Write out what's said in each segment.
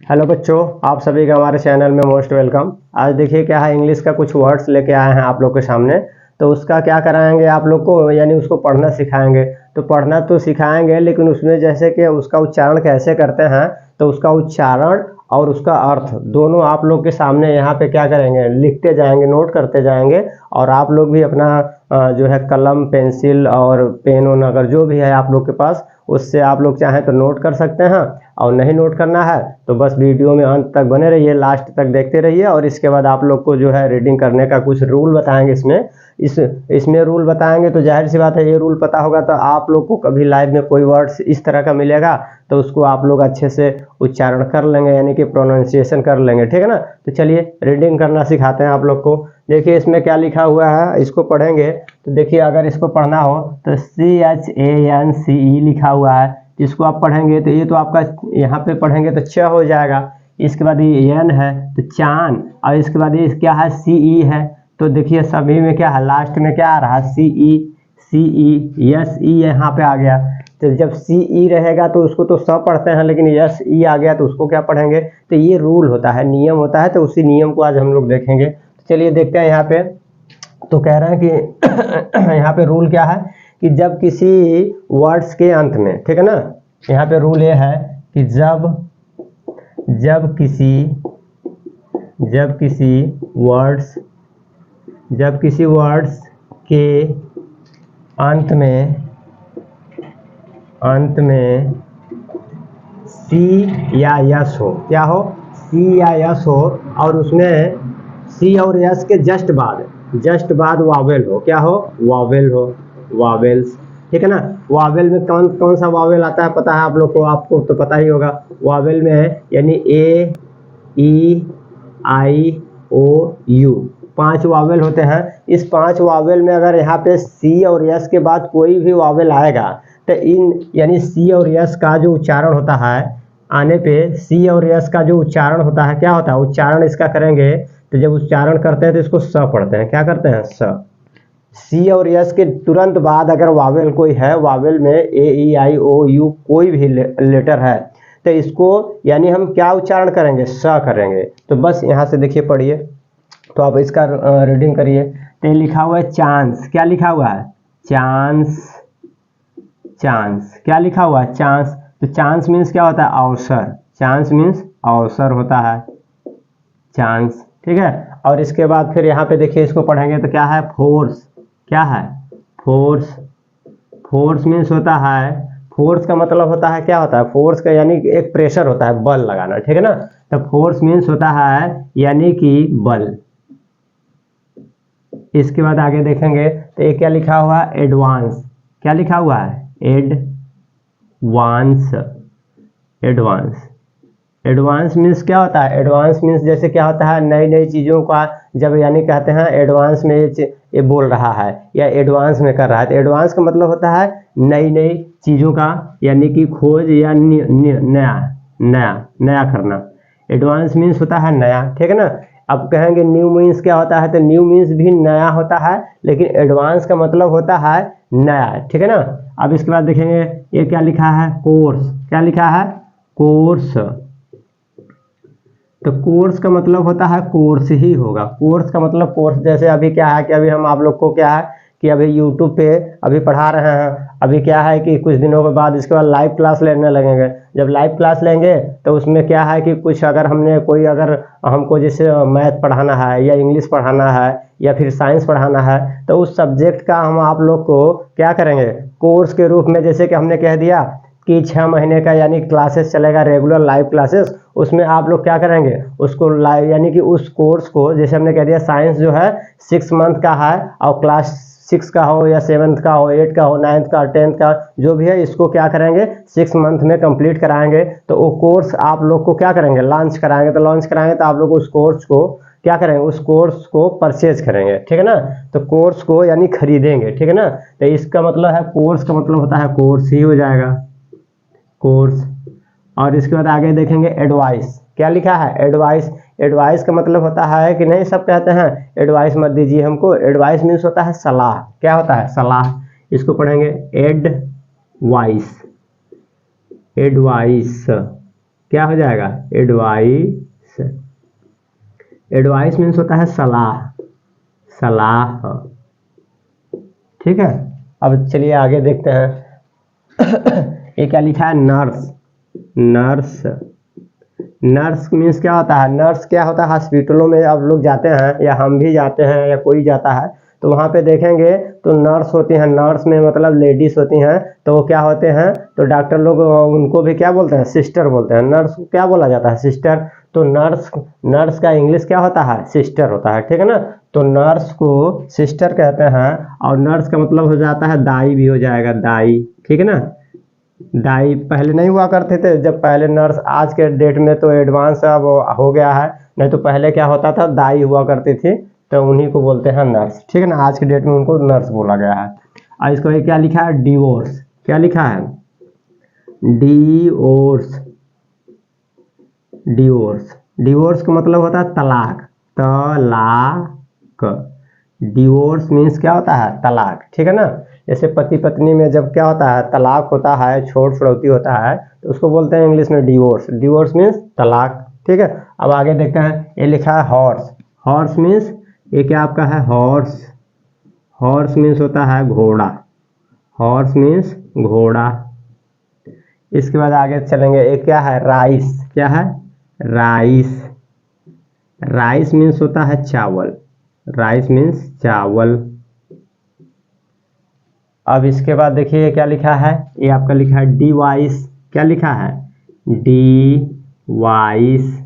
Hello बच्चों, आप सभी का हमारे चैनल में मोस्ट वेलकम। आज देखिए क्या है, इंग्लिश का कुछ वर्ड्स लेके आए हैं आप लोग के सामने। तो उसका क्या कराएंगे आप लोग को, यानी उसको पढ़ना सिखाएंगे। तो पढ़ना तो सिखाएंगे, लेकिन उसमें जैसे कि उसका उच्चारण कैसे करते हैं, तो उसका उच्चारण और उसका अर्थ दोनों आप लोग के सामने यहाँ पे क्या करेंगे, लिखते जाएंगे, नोट करते जाएंगे। और आप लोग भी अपना जो है कलम पेंसिल और पेन ओन अगर जो भी है आप लोग के पास, उससे आप लोग चाहें तो नोट कर सकते हैं। और नहीं नोट करना है तो बस वीडियो में अंत तक बने रहिए, लास्ट तक देखते रहिए। और इसके बाद आप लोग को जो है रीडिंग करने का कुछ रूल बताएंगे। इसमें रूल बताएंगे तो जाहिर सी बात है, ये रूल पता होगा तो आप लोग को कभी लाइव में कोई वर्ड्स इस तरह का मिलेगा तो उसको आप लोग अच्छे से उच्चारण कर लेंगे, यानी कि प्रोनाउंसिएशन कर लेंगे। ठीक है ना। तो चलिए रीडिंग करना सिखाते हैं आप लोग को। देखिए इसमें क्या लिखा हुआ है, इसको पढ़ेंगे तो देखिए, अगर इसको पढ़ना हो तो CHANCE लिखा हुआ है। इसको आप पढ़ेंगे तो ये तो आपका यहाँ पे पढ़ेंगे तो च हो जाएगा। इसके बाद ये एन है तो चांद, और इसके बाद ये क्या है, CE है। तो देखिए सभी में क्या है, लास्ट में क्या आ रहा है, CE यस ई यहाँ पे आ गया। तो जब CE रहेगा तो उसको तो स पढ़ते हैं, लेकिन यस ई आ गया तो उसको क्या पढ़ेंगे। तो ये रूल होता है, नियम होता है। तो उसी नियम को आज हम लोग देखेंगे। चलिए देखते हैं यहाँ पे। तो कह रहे हैं कि यहाँ पे रूल क्या है कि जब किसी वर्ड्स के अंत में, ठीक है ना, यहाँ पे रूल ये है कि जब किसी वर्ड्स के अंत में सी या यस हो, क्या हो, सी या यस हो, और उसमें सी और यस के जस्ट बाद वावेल हो, क्या हो, वावेल हो, वावेल्स। ठीक है ना। वावेल में कौन कौन सा वावेल आता है पता है आप लोग को, आपको तो पता ही होगा। वावेल में है यानी ए ई आई ओ यू, 5 वावेल होते हैं। इस 5 वावेल में अगर यहाँ पे सी और यस के बाद कोई भी वावेल आएगा तो यानी सी और यस का जो उच्चारण होता है, आने पे सी और यस का जो उच्चारण होता है, क्या होता है, उच्चारण इसका करेंगे। तो जब उच्चारण करते हैं तो इसको स पढ़ते हैं, क्या करते हैं, स। सी और यस के तुरंत बाद अगर वावेल कोई है, वावेल में ए ई आई ओ यू कोई भी लेटर है, तो इसको यानी हम क्या उच्चारण करेंगे, स करेंगे। तो बस यहाँ से देखिए, पढ़िए तो आप इसका रीडिंग करिए। तो लिखा हुआ है चांस, क्या लिखा हुआ है, चांस, क्या लिखा हुआ है, चांस। तो चांस मीन्स क्या होता है, अवसर। चांस मीन्स अवसर होता है, चांस। ठीक है। और इसके बाद फिर यहाँ पे देखिए, इसको पढ़ेंगे तो क्या है, फोर्स, क्या है, फोर्स मीन्स होता है, फोर्स का मतलब होता है, क्या होता है, फोर्स का यानी एक प्रेशर होता है, बल लगाना। ठीक है ना। तो फोर्स मीन्स होता है यानी कि बल। इसके बाद आगे देखेंगे तो ये क्या लिखा हुआ है, एडवांस, क्या लिखा हुआ है, एडवांस मीन्स क्या होता है, एडवांस मीन्स जैसे क्या होता है, नई नई चीज़ों का जब यानी कहते हैं एडवांस में ये बोल रहा है या एडवांस में कर रहा है। तो एडवांस का मतलब होता है नई नई चीज़ों का यानी कि खोज या नया करना। एडवांस मीन्स होता है नया। ठीक है ना। अब कहेंगे न्यू मीन्स क्या होता है, तो न्यू मीन्स भी नया होता है, लेकिन एडवांस का मतलब होता है नया। ठीक है ना। अब इसके बाद देखेंगे ये क्या लिखा है, कोर्स, क्या लिखा है, कोर्स। तो कोर्स का मतलब होता है कोर्स ही होगा। कोर्स का मतलब कोर्स, जैसे अभी क्या है कि अभी हम आप लोग को क्या है कि अभी यूट्यूब पे अभी पढ़ा रहे हैं। अभी क्या है कि कुछ दिनों के बाद इसके बाद लाइव क्लास लेने लगेंगे। जब लाइव क्लास लेंगे तो उसमें क्या है कि कुछ अगर हमको जैसे मैथ पढ़ाना है या इंग्लिश पढ़ाना है या फिर साइंस पढ़ाना है, तो उस सब्जेक्ट का हम आप लोग को क्या करेंगे, कोर्स के रूप में, जैसे कि हमने कह दिया कि 6 महीने का यानी क्लासेस चलेगा, रेगुलर लाइव क्लासेस। उसमें आप लोग क्या करेंगे, उसको लाइव यानी कि उस कोर्स को, जैसे हमने कह दिया साइंस जो है 6 मंथ का है, और क्लास 6 का हो या 7th का हो, 8 का हो, 9th का, 10th का जो भी है, इसको क्या करेंगे 6 मंथ में कंप्लीट कराएंगे। तो वो कोर्स आप लोग को क्या करेंगे, लॉन्च कराएंगे। तो लॉन्च कराएंगे तो आप लोग उस कोर्स को क्या करेंगे, उस कोर्स को परचेज करेंगे। ठीक है ना। तो कोर्स को यानी खरीदेंगे। ठीक है ना। तो इसका मतलब है, कोर्स का मतलब होता है कोर्स ही हो जाएगा, कोर्स। और इसके बाद आगे देखेंगे एडवाइस, क्या लिखा है, एडवाइस। एडवाइस का मतलब होता है कि नहीं, सब कहते हैं एडवाइस मत दीजिए हमको। एडवाइस मीन्स होता है सलाह, क्या होता है, सलाह। इसको पढ़ेंगे एडवाइस, क्या हो जाएगा, एडवाइस। एडवाइस मीन्स होता है सलाह, सलाह। ठीक है, अब चलिए आगे देखते हैं। ये क्या लिखा है, नर्स। नर्स, नर्स मीन्स क्या होता है, नर्स क्या होता है, हॉस्पिटलों में आप लोग जाते हैं या हम भी जाते हैं या कोई जाता है तो वहाँ पे देखेंगे तो नर्स होती हैं। नर्स में मतलब लेडीज होती हैं, तो वो क्या होते हैं, तो डॉक्टर लोग उनको भी क्या बोलते हैं, सिस्टर बोलते हैं। नर्स को क्या बोला जाता है, सिस्टर। तो नर्स, नर्स का इंग्लिश क्या होता है, सिस्टर होता है। ठीक है ना, तो नर्स को सिस्टर कहते हैं। और नर्स का मतलब हो जाता है दाई भी हो जाएगा, दाई। ठीक है ना, दाई पहले नहीं हुआ करते थे, जब पहले नर्स, आज के डेट में तो एडवांस अब हो गया है, नहीं तो पहले क्या होता था, दाई हुआ करती थी, तो उन्हीं को बोलते हैं नर्स। ठीक है ना, आज के डेट में उनको नर्स बोला गया है। और इसको ये क्या लिखा है, डिवोर्स। क्या लिखा है, डिवोर्स। डिवोर्स, डिवोर्स का मतलब होता है तलाक, तलाक। डिवोर्स मीन्स क्या होता है, तलाक। ठीक है ना, जैसे पति पत्नी में जब क्या होता है, तलाक होता है, छोड़ छुड़ौती होता है, तो उसको बोलते हैं इंग्लिश में डिवोर्स। डिवोर्स मीन्स तलाक। ठीक है, अब आगे देखते हैं। ये लिखा है हॉर्स। हॉर्स मीन्स, ये क्या आपका है, हॉर्स। हॉर्स मीन्स होता है घोड़ा। हॉर्स मीन्स घोड़ा। इसके बाद आगे चलेंगे। एक क्या है, राइस। क्या है, राइस। राइस मीन्स होता है चावल। राइस मीन्स चावल। अब इसके बाद देखिए क्या लिखा है, ये आपका लिखा है डिवाइस। क्या लिखा है, डिवाइस।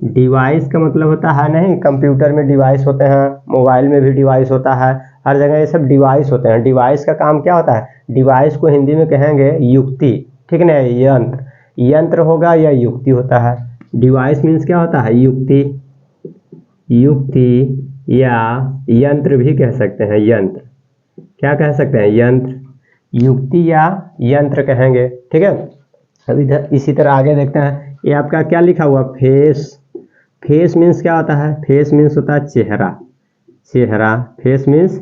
डिवाइस का मतलब होता है, नहीं कंप्यूटर में डिवाइस होते हैं, मोबाइल में भी डिवाइस होता है, हर जगह ये सब डिवाइस होते हैं। डिवाइस का काम क्या होता है, डिवाइस को हिंदी में कहेंगे युक्ति। ठीक है ना, यंत्र। यंत्र होगा या युक्ति होता है। डिवाइस मीन्स क्या होता है, युक्ति। युक्ति या यंत्र भी कह सकते हैं, यंत्र। क्या कह सकते हैं, यंत्र। युक्ति या यंत्र कहेंगे। ठीक है, अब इधर इसी तरह आगे देखते हैं। ये आपका क्या लिखा हुआ, फेस। फेस मीन्स क्या होता है, फेस मीन्स होता है चेहरा। चेहरा, फेस मीन्स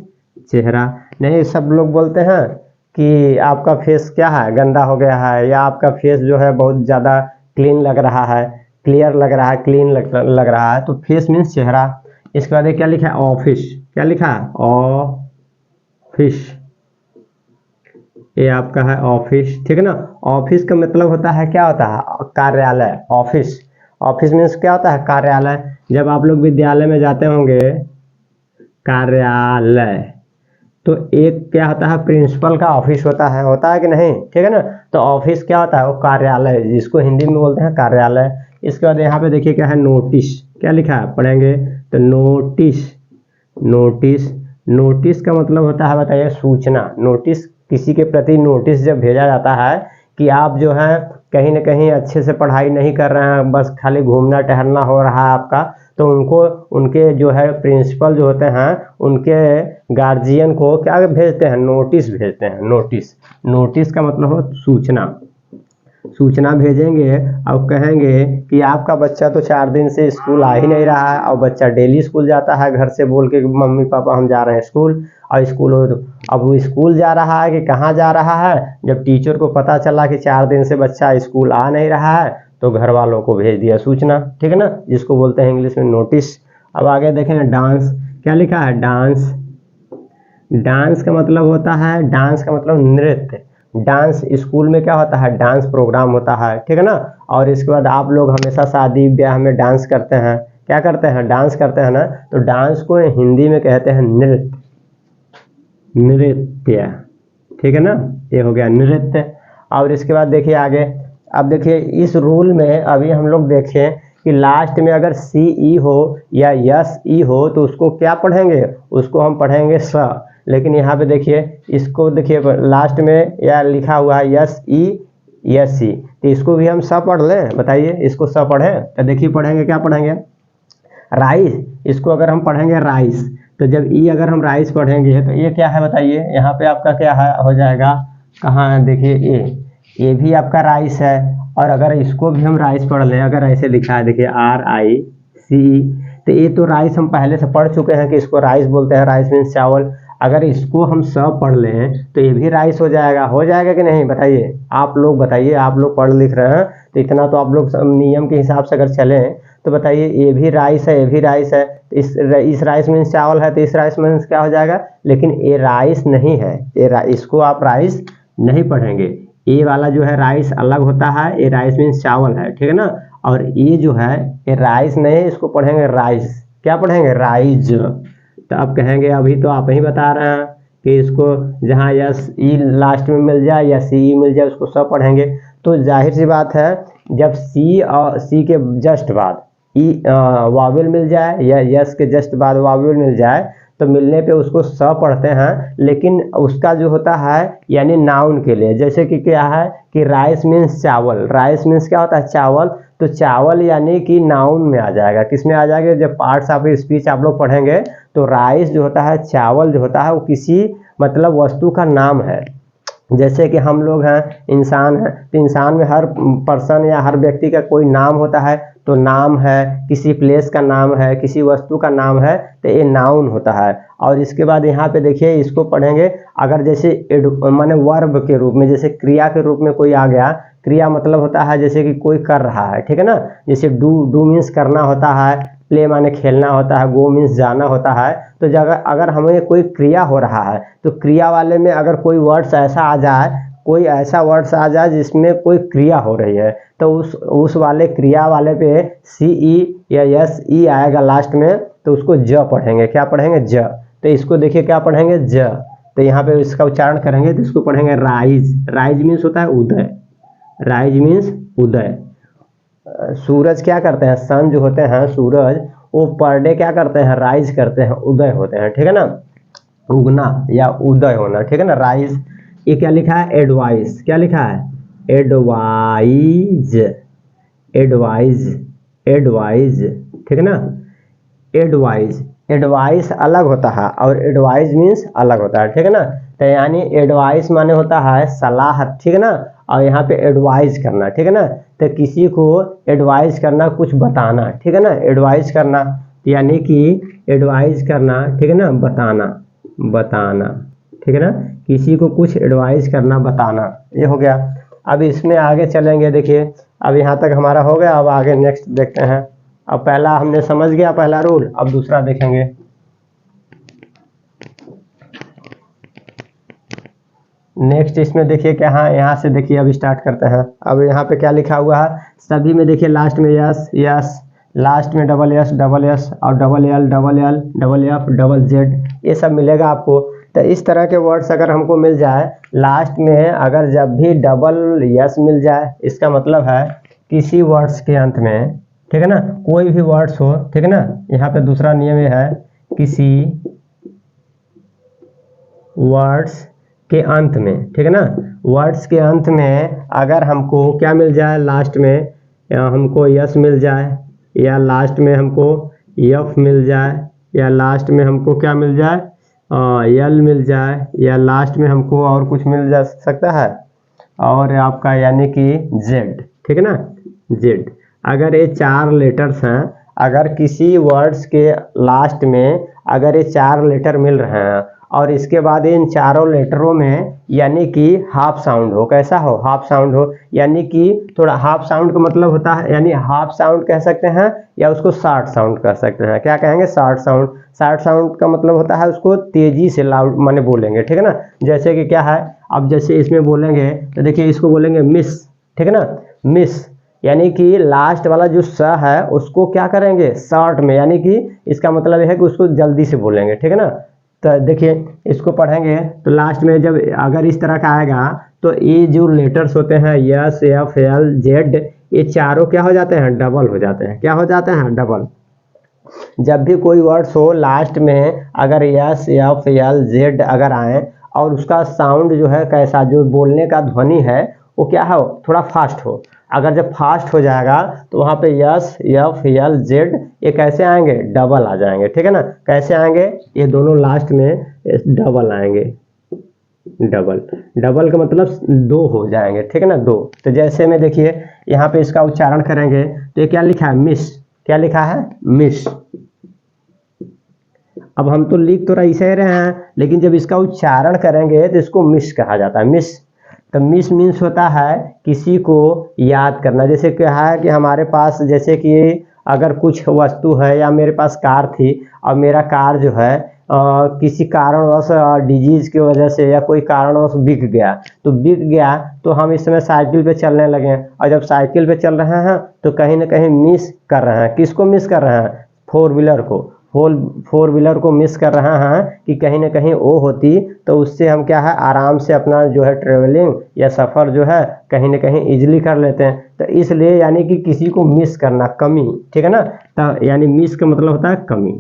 चेहरा। नहीं, सब लोग बोलते हैं कि आपका फेस क्या है, गंदा हो गया है, या आपका फेस जो है बहुत ज़्यादा क्लीन लग रहा है, क्लियर लग रहा है, क्लीन लग रहा है। तो फेस मीन्स चेहरा। इसके बाद ये क्या लिखा है, ऑफिस। क्या लिखा है, ऑफिस। ये आपका है ऑफिस। ठीक है ना, ऑफिस का मतलब होता है, क्या होता है, कार्यालय। ऑफिस, ऑफिस मीन्स क्या होता है, कार्यालय। जब आप लोग विद्यालय में जाते होंगे, कार्यालय, तो एक क्या होता है, प्रिंसिपल का ऑफिस होता है कि नहीं। ठीक है ना, तो ऑफिस क्या होता है, वो कार्यालय, जिसको हिंदी में बोलते हैं कार्यालय। इसके बाद यहाँ पे देखिए क्या है, नोटिस। क्या लिखा है, पढ़ेंगे तो नोटिस। नोटिस, नोटिस का मतलब होता है, बताइए, सूचना। नोटिस, किसी के प्रति नोटिस जब भेजा जाता है कि आप जो है कहीं ना कहीं अच्छे से पढ़ाई नहीं कर रहे हैं, बस खाली घूमना टहलना हो रहा है आपका, तो उनको, उनके जो है प्रिंसिपल जो होते हैं, उनके गार्जियन को क्या भेजते हैं, नोटिस भेजते हैं। नोटिस, नोटिस का मतलब हो सूचना। सूचना भेजेंगे और कहेंगे कि आपका बच्चा तो 4 दिन से स्कूल आ ही नहीं रहा है, और बच्चा डेली स्कूल जाता है, घर से बोल के मम्मी पापा हम जा रहे हैं स्कूल, और स्कूल, अब वो स्कूल जा रहा है कि कहाँ जा रहा है, जब टीचर को पता चला कि 4 दिन से बच्चा स्कूल आ नहीं रहा है, तो घर वालों को भेज दिया सूचना। ठीक है ना, जिसको बोलते हैं इंग्लिश में नोटिस। अब आगे देखें, डांस। क्या लिखा है, डांस। डांस का मतलब होता है, डांस का मतलब नृत्य। डांस, स्कूल में क्या होता है, डांस प्रोग्राम होता है। ठीक है ना, और इसके बाद आप लोग हमेशा शादी ब्याह में डांस करते हैं। क्या करते हैं, डांस करते हैं ना, तो डांस को हिंदी में कहते हैं नृत्य। नृत्य, ठीक है ना, ये हो गया नृत्य। और इसके बाद देखिए आगे। अब देखिए इस रूल में अभी हम लोग देखें कि लास्ट में अगर सी ई हो या यस ई हो तो उसको क्या पढ़ेंगे, उसको हम पढ़ेंगे स। लेकिन यहाँ पे देखिए, इसको देखिए लास्ट में या लिखा हुआ है यस ई यस सी, तो इसको भी हम स पढ़ लें, बताइए, इसको स पढ़ें तो देखिए पढ़ेंगे, क्या पढ़ेंगे, राइस। इसको अगर हम पढ़ेंगे राइस, तो जब ई अगर हम राइस पढ़ेंगे तो ये क्या है, बताइए, यहाँ पे आपका क्या है, हो जाएगा, कहाँ है, देखिए ये भी आपका राइस है। और अगर इसको भी हम राइस पढ़ लें, अगर ऐसे लिखा है, देखिए RICE, तो ये तो राइस हम पहले से पढ़ चुके हैं कि इसको राइस बोलते हैं, राइस मीन्स चावल। अगर इसको हम स पढ़ लें तो ये भी राइस हो जाएगा कि नहीं? बताइए, आप लोग बताइए, आप लोग पढ़ लिख रहे हैं तो इतना तो आप लोग नियम के हिसाब से अगर चलें तो बताइए, ये भी राइस है, ये भी राइस है, इस राइस मीन्स चावल है, तो इस राइस मीन्स क्या हो जाएगा? लेकिन ये राइस नहीं है, इसको आप राइस नहीं पढ़ेंगे। ये वाला जो है राइस अलग होता है, ये राइस मीन्स चावल है, ठीक है ना। और ये जो है ये राइस नहीं है, इसको पढ़ेंगे राइस। क्या पढ़ेंगे? राइज। तो अब कहेंगे, अभी तो आप ही बता रहे हैं कि इसको जहाँ यस ई लास्ट में मिल जाए या सी ई मिल जाए उसको सब पढ़ेंगे। तो जाहिर सी बात है, जब सी और सी के जस्ट बाद ई वावेल मिल जाए या यस के जस्ट बाद वावेल मिल जाए तो मिलने पे उसको स पढ़ते हैं, लेकिन उसका जो होता है यानी नाउन के लिए, जैसे कि क्या है कि राइस मीन्स चावल, राइस मीन्स क्या होता है? चावल। तो चावल यानी कि नाउन में आ जाएगा। किस में आ जाएगा? जब पार्ट्स ऑफ स्पीच आप लोग पढ़ेंगे तो राइस जो होता है, चावल जो होता है, वो किसी मतलब वस्तु का नाम है। जैसे कि हम लोग हैं, इंसान हैं, तो इंसान में हर पर्सन या हर व्यक्ति का कोई नाम होता है, तो नाम है, किसी प्लेस का नाम है, किसी वस्तु का नाम है, तो ये नाउन होता है। और इसके बाद यहाँ पे देखिए, इसको पढ़ेंगे अगर जैसे माने वर्ब के रूप में, जैसे क्रिया के रूप में कोई आ गया। क्रिया मतलब होता है जैसे कि कोई कर रहा है, ठीक है ना। जैसे डू मीन्स करना होता है, प्ले माने खेलना होता है, गो मीन्स जाना होता है। तो जगह अगर हमें कोई क्रिया हो रहा है तो क्रिया वाले में अगर कोई वर्ड्स ऐसा आ जाए, कोई ऐसा वर्ड्स आ जाए जिसमें कोई क्रिया हो रही है, तो उस वाले क्रिया वाले पे सी ई या एस ई आएगा लास्ट में, तो उसको ज पढ़ेंगे। क्या पढ़ेंगे? ज। तो इसको देखिए क्या पढ़ेंगे? ज। तो यहाँ पे इसका उच्चारण करेंगे तो इसको पढ़ेंगे राइज। राइज मीन्स होता है उदय, राइज मीन्स उदय। सूरज क्या करते हैं? सन जो होते हैं सूरज, वो पर डे क्या करते हैं? राइज करते हैं, उदय होते हैं, ठीक है ना। उगना या उदय होना, ठीक है ना, राइज। ये क्या लिखा है? एडवाइस। क्या लिखा है? एडवाइज, एडवाइज, एडवाइज, ठीक है ना। एडवाइज, एडवाइस अलग होता है और एडवाइज मीन्स अलग होता है, ठीक है ना। तो यानी एडवाइस माने होता है सलाह, ठीक है ना। और यहाँ पे एडवाइज करना, ठीक है ना। तो किसी को एडवाइज करना, कुछ बताना, ठीक है ना। एडवाइज करना यानी कि एडवाइज करना, ठीक है ना, बताना, बताना, ठीक है ना। किसी को कुछ एडवाइज करना, बताना, ये हो गया। अब इसमें आगे चलेंगे। देखिए, अब यहाँ तक हमारा हो गया। अब आगे नेक्स्ट देखते हैं। अब पहला हमने समझ गया, पहला रूल। अब दूसरा देखेंगे। नेक्स्ट इसमें देखिए क्या, हाँ यहाँ से देखिए, अब स्टार्ट करते हैं। अब यहाँ पे क्या लिखा हुआ है? सभी में देखिए लास्ट में यस यस, लास्ट में डबल एस और double L double F double Z, ये सब मिलेगा आपको। तो इस तरह के वर्ड्स अगर हमको मिल जाए लास्ट में, अगर जब भी डबल यस मिल जाए, इसका मतलब है किसी वर्ड्स के अंत में, ठीक है ना, कोई भी वर्ड्स हो, ठीक है ना। यहाँ पे दूसरा नियम ये है, किसी वर्ड्स के अंत में, ठीक है ना, वर्ड्स के अंत में अगर हमको क्या मिल जाए लास्ट में, या हमको यस मिल जाए, या लास्ट में हमको यफ मिल जाए, या लास्ट में हमको क्या मिल जाए, यल मिल जाए, या लास्ट में हमको और कुछ मिल जा सकता है, और आपका यानी कि जेड, ठीक है ना, जेड। अगर ये चार लेटर्स हैं, अगर किसी वर्ड्स के लास्ट में अगर ये चार लेटर मिल रहे हैं और इसके बाद इन चारों लेटरों में यानी कि हाफ साउंड हो, कैसा हो? हाफ साउंड हो, यानी कि थोड़ा हाफ साउंड का मतलब होता है, यानी हाफ साउंड कह सकते हैं या उसको शॉर्ट साउंड कह सकते हैं। क्या कहेंगे? Short sound. शॉर्ट साउंड का मतलब होता है उसको तेजी से लाउड माने बोलेंगे, ठीक है ना। जैसे कि क्या है, अब जैसे इसमें बोलेंगे तो देखिए, इसको बोलेंगे मिस, ठीक है ना, मिस। यानी कि लास्ट वाला जो स है उसको क्या करेंगे? शॉर्ट में, यानी कि इसका मतलब यह है कि उसको जल्दी से बोलेंगे, ठीक है ना। तो देखिए, इसको पढ़ेंगे तो लास्ट में जब अगर इस तरह का आएगा तो ये जो लेटर्स होते हैं यस एफ एल जेड, ये चारों क्या हो जाते हैं? डबल हो जाते हैं। क्या हो जाते हैं? डबल। जब भी कोई वर्ड्स हो लास्ट में अगर यस एफ एल जेड अगर आए और उसका साउंड जो है कैसा, जो बोलने का ध्वनि है वो क्या हो? थोड़ा फास्ट हो। अगर जब फास्ट हो जाएगा तो वहाँ पे यस एफ एल जेड ये कैसे आएंगे? डबल आ जाएंगे, ठीक है ना। कैसे आएंगे? ये दोनों लास्ट में डबल आएंगे। डबल, डबल का मतलब दो हो जाएंगे, ठीक है ना, दो। तो जैसे में देखिए यहाँ पे इसका उच्चारण करेंगे तो ये क्या लिखा है? मिस। क्या लिखा है? मिस। अब हम तो लिख तो ऐसे ही रहे हैं, लेकिन जब इसका उच्चारण करेंगे तो इसको मिस कहा जाता है, मिस। तो मिस मीन्स होता है किसी को याद करना। जैसे क्या है कि हमारे पास, जैसे कि अगर कुछ वस्तु है या मेरे पास कार थी और मेरा कार जो है किसी कारणवश डिजीज की वजह से या कोई कारणवश बिक गया, तो बिक गया तो हम इस समय साइकिल पे चलने लगे, और जब साइकिल पे चल रहे हैं तो कहीं ना कहीं मिस कर रहे हैं। किसको मिस कर रहे हैं? फोर व्हीलर को। फोर व्हीलर को मिस कर रहे हैं कि कहीं ना कहीं वो होती तो उससे हम क्या है आराम से अपना जो है ट्रेवलिंग या सफ़र जो है कहीं ना कहीं इजीली कर लेते हैं। तो इसलिए यानी कि किसी को मिस करना, कमी, ठीक है ना। तो यानी मिस का मतलब होता है कमी।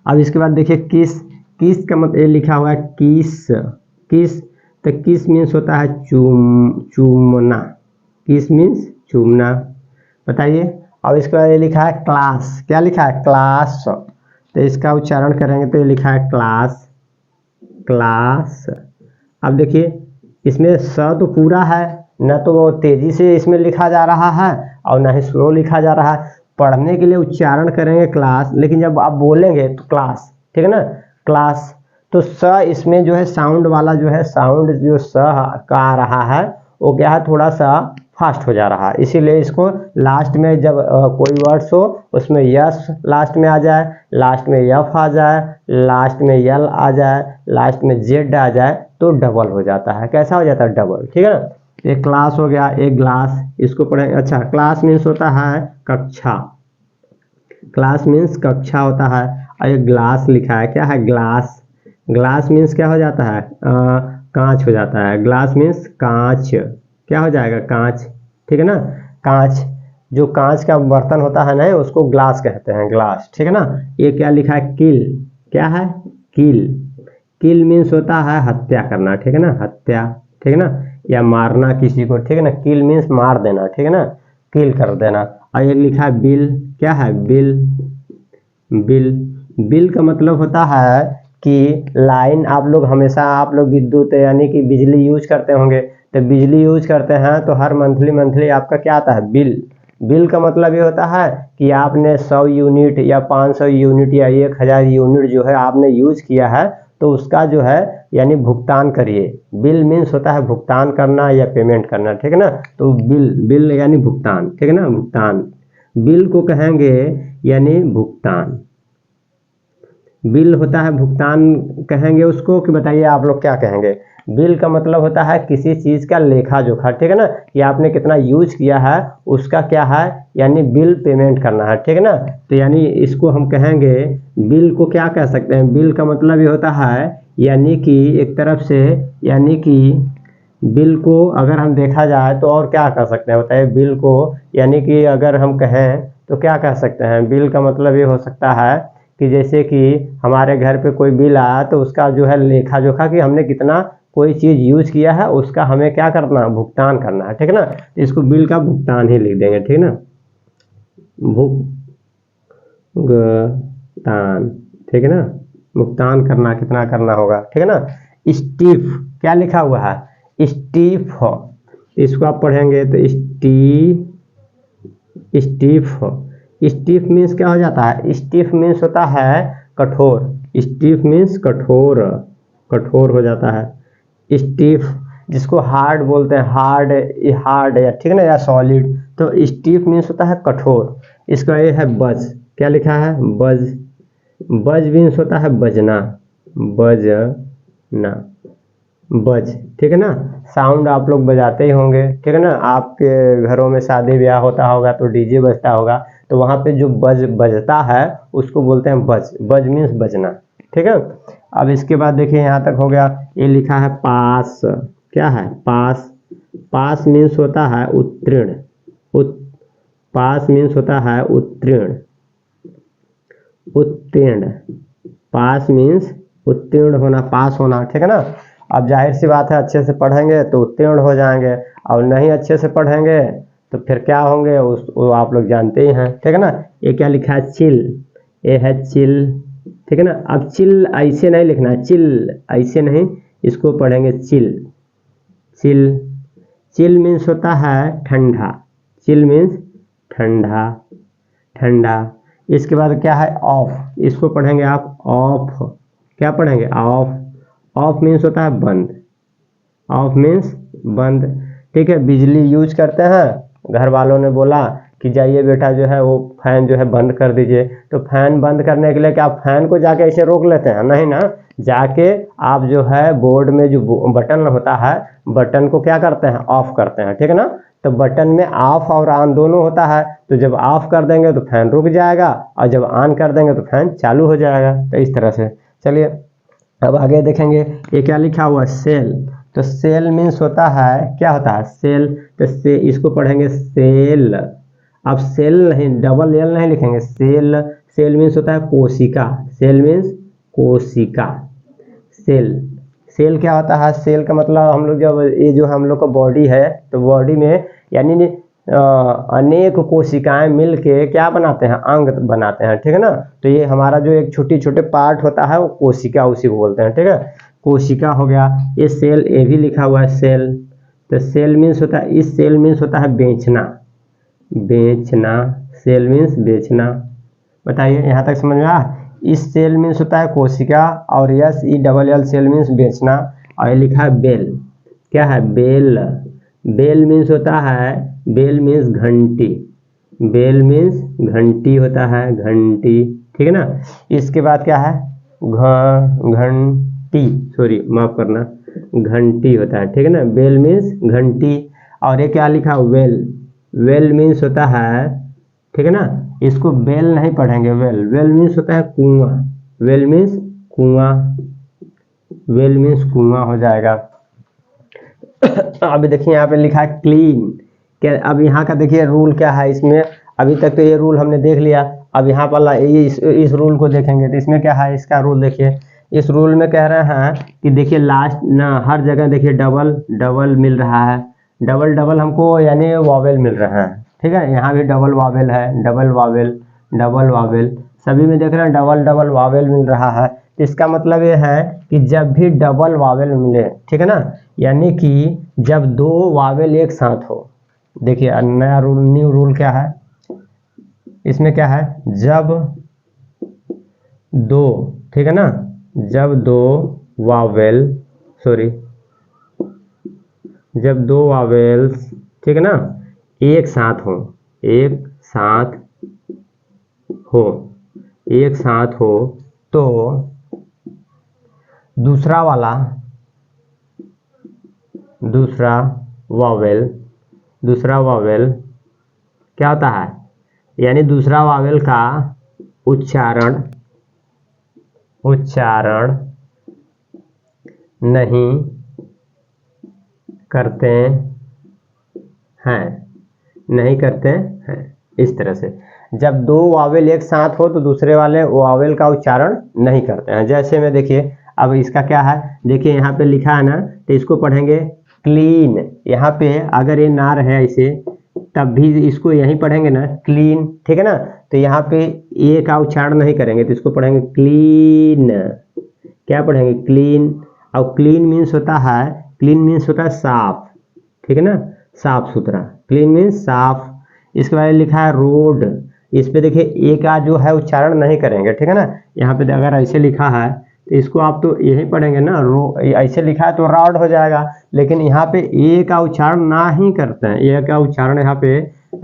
अब इसके बाद देखिए किस। किस का मतलब ये लिखा हुआ है किस। किस, तो किस मीन्स होता है चूमना। किस मीन्स चूमना। बताइए। अब इसके बाद ये लिखा है क्लास। क्या लिखा है? क्लास। तो इसका उच्चारण करेंगे तो ये लिखा है क्लास। क्लास। अब देखिए इसमें स तो पूरा है, न तो तेजी से इसमें लिखा जा रहा है और न ही स्लो लिखा जा रहा है। पढ़ने के लिए उच्चारण करेंगे क्लास, लेकिन जब आप बोलेंगे तो क्लास, ठीक है ना, क्लास। तो स इसमें जो है साउंड वाला जो है, साउंड जो स का आ रहा है वो क्या है थोड़ा सा फास्ट हो जा रहा है, इसीलिए इसको लास्ट में जब कोई वर्ड्स हो उसमें यस लास्ट में आ जाए, लास्ट में यफ आ जाए, लास्ट में यल आ जाए, लास्ट में जेड आ जाए तो डबल हो जाता है। कैसा हो जाता है? डबल, ठीक है ना। एक क्लास हो गया, एक ग्लास, इसको पढ़ेंगे। अच्छा, क्लास मीन्स होता है कक्षा। क्लास मीन्स कक्षा होता है। और एक ग्लास लिखा है, क्या है? ग्लास। ग्लास मीन्स क्या हो जाता है? कांच हो जाता है। ग्लास मीन्स कांच। क्या हो जाएगा? कांच, ठीक है ना। कांच, जो कांच का बर्तन होता है ना उसको ग्लास कहते हैं, ग्लास, ठीक है ना। ये क्या लिखा है? किल। क्या है? किल। किल मीन्स होता है हत्या करना, ठीक है ना, हत्या, ठीक है ना, या मारना किसी को, ठीक है ना। किल मीन्स मार देना, ठीक है ना, किल कर देना। और ये लिखा है बिल। क्या है? बिल। बिल। बिल का मतलब होता है कि लाइन, आप लोग हमेशा आप लोग विद्युत यानी कि बिजली यूज करते होंगे, तो बिजली यूज करते हैं तो हर मंथली मंथली आपका क्या आता है? बिल। बिल का मतलब ये होता है कि आपने 100 यूनिट या 500 यूनिट या 1000 यूनिट जो है आपने यूज किया है, तो उसका जो है यानी भुगतान करिए। बिल मीन्स होता है भुगतान करना या पेमेंट करना, ठीक है ना। तो बिल, बिल यानी भुगतान, ठीक है ना, भुगतान। बिल को कहेंगे यानी भुगतान। बिल होता है भुगतान कहेंगे उसको, कि बताइए आप लोग क्या कहेंगे? बिल का मतलब होता है किसी चीज़ का लेखा जोखा, ठीक है ना, कि आपने कितना यूज किया है उसका क्या है यानी बिल पेमेंट करना है, ठीक है ना। तो यानी इसको हम कहेंगे, बिल को क्या कह सकते हैं? बिल का मतलब ये होता है यानी कि एक तरफ से, यानी कि बिल को अगर हम देखा जाए तो और क्या कह सकते हैं बताइए? बिल को यानी कि अगर हम कहें तो क्या कह सकते हैं? बिल का मतलब ये हो सकता है कि जैसे कि हमारे घर पे कोई बिल आया तो उसका जो है लेखा जोखा कि हमने कितना कोई चीज़ यूज किया है उसका हमें क्या करना? भुगतान करना है, ठीक है ना। इसको बिल का भुगतान ही लिख देंगे, ठीक है ना, भुगतान, ठीक है ना। भुगतान करना, कितना करना होगा, ठीक है ना। स्टीफ, क्या लिखा हुआ है? स्टीफ। इसको आप पढ़ेंगे तो स्टीफ। स्टीफ मीन्स क्या हो जाता है? स्टीफ मीन्स होता है कठोर। स्टीफ मीन्स कठोर, कठोर हो जाता है। स्टीफ जिसको हार्ड बोलते हैं, हार्ड, हार्ड या ठीक है ना, या सॉलिड। तो स्टीफ मीन्स होता है कठोर। इसका ये है बज। क्या लिखा है? बज। बज मीन्स होता है बजना, बजना, बज, ठीक है ना। साउंड आप लोग बजाते ही होंगे, ठीक है ना। आपके घरों में शादी ब्याह होता होगा तो डीजे बजता होगा, तो वहाँ पे जो बज बजता है उसको बोलते हैं बज। बज मीन्स बजना, ठीक है। अब इसके बाद देखिए यहाँ तक हो गया। ये लिखा है पास। क्या है? पास। पास मीन्स होता है उत्तीर्ण। पास मीन्स होता है उत्तीर्ण, उत्तीर्ण। पास मीन्स उत्तीर्ण होना, पास होना, ठीक है ना। अब जाहिर सी बात है अच्छे से पढ़ेंगे तो उत्तीर्ण हो जाएंगे, और नहीं अच्छे से पढ़ेंगे तो फिर क्या होंगे वो आप लोग जानते ही हैं, ठीक है ना। ये क्या लिखा है? चिल। ये है चिल, ठीक है ना। अब चिल ऐसे नहीं लिखना है, चिल ऐसे नहीं, इसको पढ़ेंगे चिल। चिल। चिल मीन्स होता है ठंडा। चिल मीन्स ठंडा, ठंडा। इसके बाद क्या है ऑफ, इसको पढ़ेंगे आप ऑफ। क्या पढ़ेंगे ऑफ। ऑफ मीन्स होता है बंद, ऑफ मीन्स बंद। ठीक है, बिजली यूज करते हैं, घर वालों ने बोला कि जाइए बेटा जो है वो फैन जो है बंद कर दीजिए, तो फैन बंद करने के लिए क्या आप फैन को जाके ऐसे रोक लेते हैं? नहीं ना, जाके आप जो है बोर्ड में जो बटन होता है, बटन को क्या करते हैं? ऑफ करते हैं। ठीक है ना, तो बटन में ऑफ और ऑन दोनों होता है, तो जब ऑफ कर देंगे तो फैन रुक जाएगा और जब ऑन कर देंगे तो फैन चालू हो जाएगा। तो इस तरह से चलिए अब आगे देखेंगे। ये क्या लिखा हुआ है? सेल। तो सेल मीन्स होता है, क्या होता है? सेल। तो से इसको पढ़ेंगे सेल। अब सेल नहीं, डबल एल नहीं लिखेंगे, सेल। सेल मीन्स होता है कोशिका, सेल मीन्स कोशिका। सेल। सेल क्या होता है? सेल का मतलब हम लोग जब ये जो हम लोग का बॉडी है, तो बॉडी में यानी अनेक कोशिकाएं मिलके क्या बनाते हैं? अंग बनाते हैं। ठीक है ना, तो ये हमारा जो एक छोटे छोटे पार्ट होता है वो कोशिका, उसी को बोलते हैं। ठीक है, कोशिका हो गया। ये सेल, ये भी लिखा हुआ है सेल। तो सेल मीन्स होता है, इस सेल मीन्स होता है बेचना, बेचना। सेल मीन्स बेचना। बताइए यहाँ तक समझ में आया? इस सेल मीन्स होता है कोशिका और S E double L sell means बेचना। और ये लिखा है बेल। क्या है? बेल। बेल मीन्स होता है, बेल मीन्स घंटी, बेल मीन्स घंटी होता है, घंटी। ठीक है ना, इसके बाद क्या है? घंटी, सॉरी माफ करना, घंटी होता है। ठीक है ना, बेल मीन्स घंटी। और ये क्या लिखा? वेल। वेल मीन्स होता है, ठीक है ना, इसको बेल नहीं पढ़ेंगे, वेल। वेल मीन्स होता है कुआं, वेल मीन्स कुआं, वेल मीन्स कुआं हो जाएगा। अभी देखिए यहाँ पे लिखा है क्लीन। क्या? अब यहाँ का देखिए रूल क्या है इसमें। अभी तक तो ये रूल हमने देख लिया, अब यहाँ पर इस रूल को देखेंगे तो इसमें क्या है? इसका रूल देखिए। इस रूल में कह रहे हैं कि देखिए लास्ट ना हर जगह देखिए डबल डबल मिल रहा है, डबल डबल हमको यानी वावेल मिल रहा है। ठीक है, यहाँ भी डबल वावेल है, डबल वावेल, डबल वावेल, सभी में देख रहे हैं डबल डबल वावेल मिल रहा है। तो इसका मतलब ये है कि जब भी डबल वावेल मिले, ठीक है ना, यानी कि जब दो वावेल एक साथ हो। देखिए नया रूल, न्यू रूल क्या है इसमें? क्या है? जब दो, ठीक है ना, जब दो वावेल, सॉरी, जब दो वावेल्स, ठीक है ना, एक साथ हो, एक साथ हो, एक साथ हो, तो दूसरा वाला, दूसरा वावेल, दूसरा वावेल क्या होता है? यानी दूसरा वावेल का उच्चारण, उच्चारण नहीं करते हैं, नहीं करते हैं। इस तरह से जब दो वावेल एक साथ हो तो दूसरे वाले वावेल का उच्चारण नहीं करते हैं। जैसे में देखिए, अब इसका क्या है? देखिए यहाँ पे लिखा है ना, तो इसको पढ़ेंगे क्लीन। यहाँ पे अगर ये ना रहे ऐसे, तब भी इसको यहीं पढ़ेंगे ना, क्लीन। ठीक है ना, तो यहाँ पे ए का उच्चारण नहीं करेंगे, तो इसको पढ़ेंगे क्लीन। क्या पढ़ेंगे? क्लीन। और क्लीन मीन्स होता है, क्लीन मीन्स होता है साफ। ठीक है ना, साफ सुथरा, क्लीन मीन्स साफ। इसके बाद लिखा है रोड। इस पे देखिए ए का जो है उच्चारण नहीं करेंगे। ठीक है ना, यहाँ पे अगर ऐसे लिखा है तो इसको आप तो यही पढ़ेंगे ना, ऐसे लिखा है तो रॉड हो जाएगा, लेकिन यहाँ पे ए का उच्चारण ना ही करते हैं। ए का उच्चारण यहाँ पे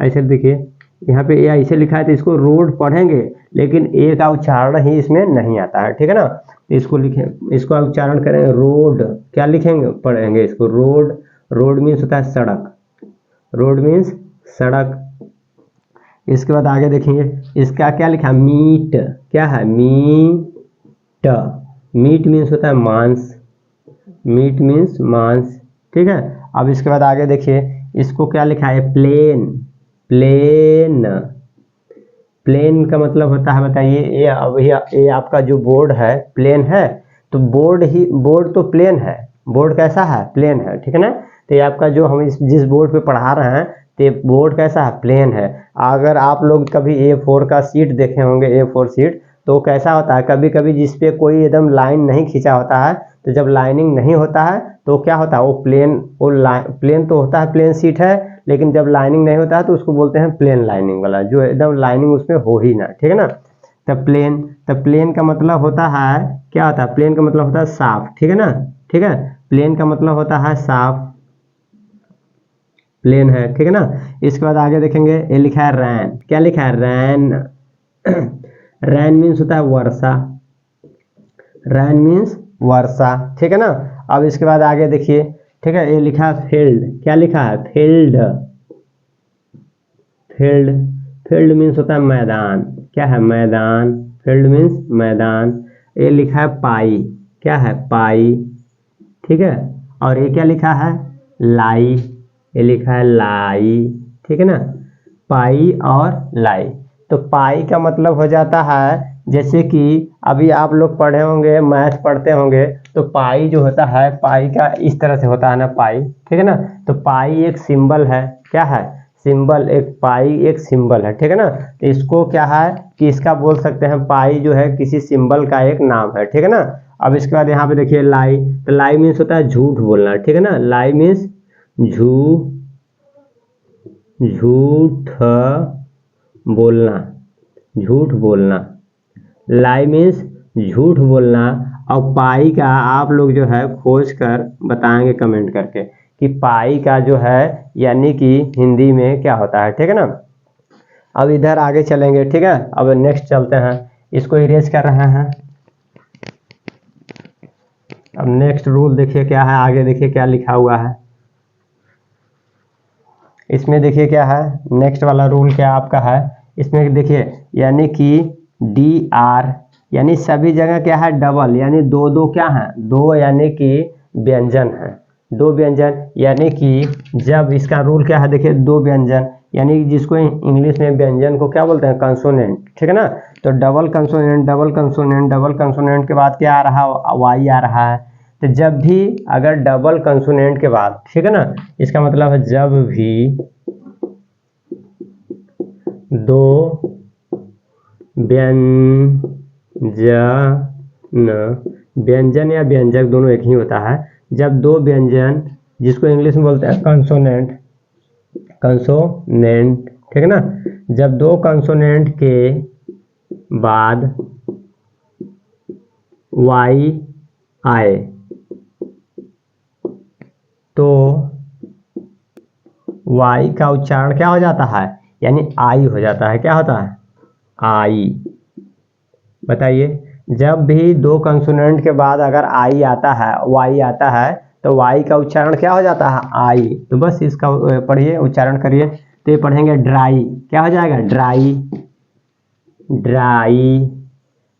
ऐसे देखिए, यहाँ पे ए ऐसे लिखा है तो इसको रोड पढ़ेंगे, लेकिन ए का उच्चारण ही इसमें नहीं आता है। ठीक है ना, तो इसको लिखें, इसको उच्चारण करेंगे रोड। क्या लिखेंगे? पढ़ेंगे इसको रोड। रोड मीन्स होता है सड़क, रोड मीन्स सड़क। इसके बाद आगे देखेंगे, इसका क्या लिखा? मीट। क्या है? मीट। मीट मीन्स होता है मांस, मीट मीन्स मांस। ठीक है, अब इसके बाद आगे देखिए, इसको क्या लिखा है? प्लेन। प्लेन, प्लेन का मतलब होता है, बताइए, ये अब ये आपका जो बोर्ड है प्लेन है, तो बोर्ड ही, बोर्ड तो प्लेन है, बोर्ड कैसा है? प्लेन है। ठीक है ना, तो ये आपका जो हम जिस बोर्ड पे पढ़ा रहे हैं, तो ये बोर्ड कैसा है? प्लेन है। अगर आप लोग कभी A4 का सीट देखे होंगे, A4 सीट, तो कैसा होता है? कभी कभी जिसपे कोई एकदम लाइन नहीं खींचा होता है, तो जब लाइनिंग नहीं होता है तो क्या होता है? वो प्लेन, वो प्लेन तो होता है, प्लेन सीट है, लेकिन जब लाइनिंग नहीं होता है तो उसको बोलते हैं प्लेन लाइनिंग वाला, जो एकदम लाइनिंग उसमें हो ही ना, ठीक है ना। तब प्लेन का मतलब होता है, क्या होता है, प्लेन का मतलब होता है साफ, ठीक है ना, ठीक है। प्लेन का मतलब होता है साफ, प्लेन है, ठीक है ना। इसके बाद आगे देखेंगे, ये लिखा है रैन, क्या लिखा है, रैन। रैन मीन्स होता है वर्षा, रैन मीन्स वर्षा, ठीक है ना। अब इसके बाद आगे देखिए, ठीक है, ये लिखा है फील्ड, क्या लिखा है, फील्ड, फील्ड, फील्ड मीन्स होता है मैदान, क्या है, मैदान, फील्ड मीन्स मैदान। ये लिखा है पाई, क्या है, पाई, ठीक है। और ये क्या लिखा है, लाई, ये लिखा है लाई, ठीक है ना, पाई और लाई। तो पाई का मतलब हो जाता है, जैसे कि अभी आप लोग पढ़े होंगे, मैथ पढ़ते होंगे, तो पाई जो होता है, पाई का इस तरह से होता है ना, पाई, ठीक है ना। तो पाई एक सिंबल है, क्या है, सिंबल, एक पाई एक सिंबल है, ठीक है ना। तो इसको क्या है कि इसका बोल सकते हैं, पाई जो है किसी सिंबल का एक नाम है, ठीक है ना। अब इसके बाद यहाँ पे देखिए लाई, तो लाई मीन्स होता है झूठ बोलना, ठीक है ना, लाई मीन्स झूठ बोलना, झूठ बोलना, लाई मीन्स झूठ बोलना। और पाई का आप लोग जो है खोज कर बताएंगे कमेंट करके कि पाई का जो है यानी कि हिंदी में क्या होता है, ठीक है ना। अब इधर आगे चलेंगे, ठीक है, अब नेक्स्ट चलते हैं, इसको इरेज कर रहे हैं। अब नेक्स्ट रूल देखिए क्या है, आगे देखिए क्या लिखा हुआ है, इसमें देखिए क्या है, नेक्स्ट वाला रूल क्या आपका है, इसमें देखिए यानी कि डी आर, यानी सभी जगह क्या है, डबल, यानी दो दो क्या है, दो यानी कि व्यंजन है, दो व्यंजन, यानी कि जब इसका रूल क्या है, देखिए दो व्यंजन, यानी जिसको इंग्लिश में व्यंजन को क्या बोलते हैं, कंसोनेंट, ठीक है ना। तो double consonant, double consonant, double consonant के बाद क्या आ रहा है, वाई आ रहा है। तो जब भी अगर डबल कंसोनेंट के बाद, ठीक है ना, इसका मतलब है जब भी दो व्यंजन या व्यंजक दोनों एक ही होता है, जब दो व्यंजन, जिसको इंग्लिश में बोलते हैं कंसोनेंट, कंसोनेंट, ठीक है ना, जब दो कंसोनेंट के बाद वाई आए तो वाई का उच्चारण क्या हो जाता है, यानी आई हो जाता है, क्या होता है, आई। बताइए, जब भी दो कंसोनेंट के बाद अगर आई आता है, वाई आता है, तो वाई का उच्चारण क्या हो जाता है, आई। तो बस इसका पढ़िए, उच्चारण करिए, तो ये पढ़ेंगे ड्राई, क्या हो जाएगा, ड्राई, ड्राई,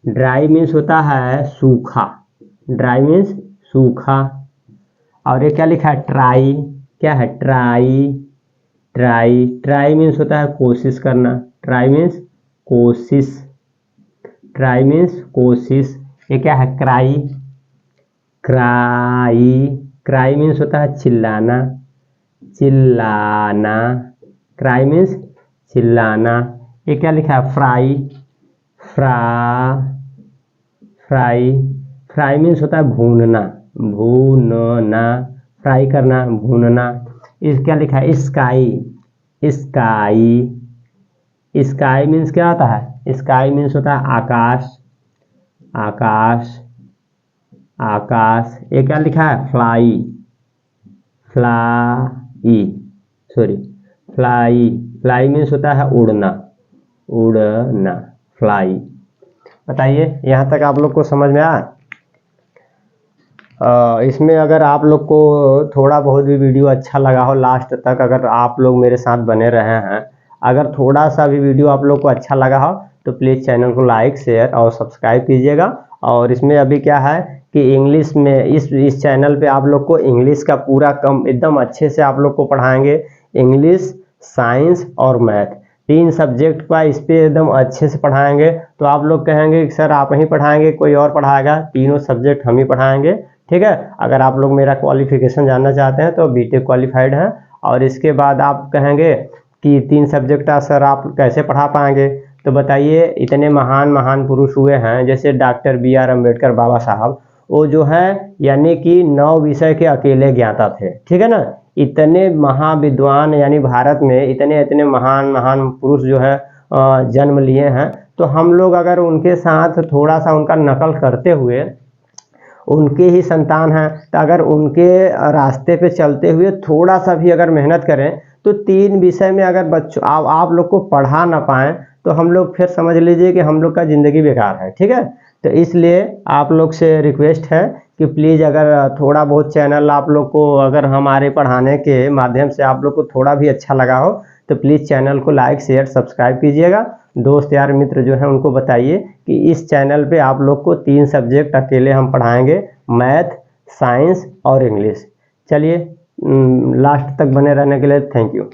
ड्राई मीन्स होता है सूखा, ड्राई मीन्स सूखा। और ये क्या लिखा है, ट्राई, क्या है, ट्राई, ट्राई, ट्राई मीन्स होता है कोशिश करना, ट्राई मीन्स कोशिश, ट्राई मीन्स कोशिश। ये क्या है, क्राई, क्राई, क्राई मीन्स होता है चिल्लाना, चिल्लाना, क्राई मीन्स चिल्लाना। ये क्या लिखा है, फ्राई, फ्रा, फ्राई, फ्राई मीन्स होता है भूनना, भूनना, फ्राई करना, भूनना। इस क्या लिखा है, स्काई, स्काई, स्काई मीन्स क्या होता है, स्काई मीन्स होता है आकाश, आकाश, आकाश। ये क्या लिखा है, fly, fly, sorry, fly, fly means होता है उड़ना, उड़ना, फ्लाई। बताइए यहाँ तक आप लोग को समझ में आया। इसमें अगर आप लोग को थोड़ा बहुत भी वीडियो अच्छा लगा हो, लास्ट तक अगर आप लोग मेरे साथ बने रहे हैं, अगर थोड़ा सा भी वीडियो आप लोग को अच्छा लगा हो तो प्लीज़ चैनल को लाइक, शेयर और सब्सक्राइब कीजिएगा। और इसमें अभी क्या है कि इंग्लिश में इस चैनल पे आप लोग को इंग्लिश का पूरा एकदम अच्छे से आप लोग को पढ़ाएंगे। इंग्लिश, साइंस और मैथ, तीन सब्जेक्ट का इस पे एकदम अच्छे से पढ़ाएंगे। तो आप लोग कहेंगे कि सर आप ही पढ़ाएंगे, कोई और पढ़ाएगा, तीनों सब्जेक्ट हम ही पढ़ाएंगे, ठीक है। अगर आप लोग मेरा क्वालिफिकेशन जानना चाहते हैं तो बीटेक क्वालिफाइड है। और इसके बाद आप कहेंगे कि तीन सब्जेक्ट का सर आप कैसे पढ़ा पाएंगे, तो बताइए, इतने महान महान पुरुष हुए हैं जैसे डॉक्टर BR अम्बेडकर बाबा साहब, वो जो है यानी कि 9 विषय के अकेले ज्ञाता थे, ठीक है ना। इतने महाविद्वान यानी भारत में इतने इतने महान महान पुरुष जो है जन्म लिए हैं, तो हम लोग अगर उनके साथ थोड़ा सा उनका नकल करते हुए, उनके ही संतान हैं, तो अगर उनके रास्ते पे चलते हुए थोड़ा सा भी अगर मेहनत करें तो 3 विषय में अगर बच्चों आप लोग को पढ़ा ना पाएँ तो हम लोग फिर समझ लीजिए कि हम लोग का ज़िंदगी बेकार है, ठीक है। तो इसलिए आप लोग से रिक्वेस्ट है कि प्लीज़ अगर थोड़ा बहुत चैनल आप लोग को अगर हमारे पढ़ाने के माध्यम से आप लोग को थोड़ा भी अच्छा लगा हो तो प्लीज़ चैनल को लाइक शेयर सब्सक्राइब कीजिएगा। दोस्त यार मित्र जो है उनको बताइए कि इस चैनल पे आप लोग को 3 सब्जेक्ट अकेले हम पढ़ाएंगे, मैथ, साइंस और इंग्लिश। चलिए लास्ट तक बने रहने के लिए थैंक यू।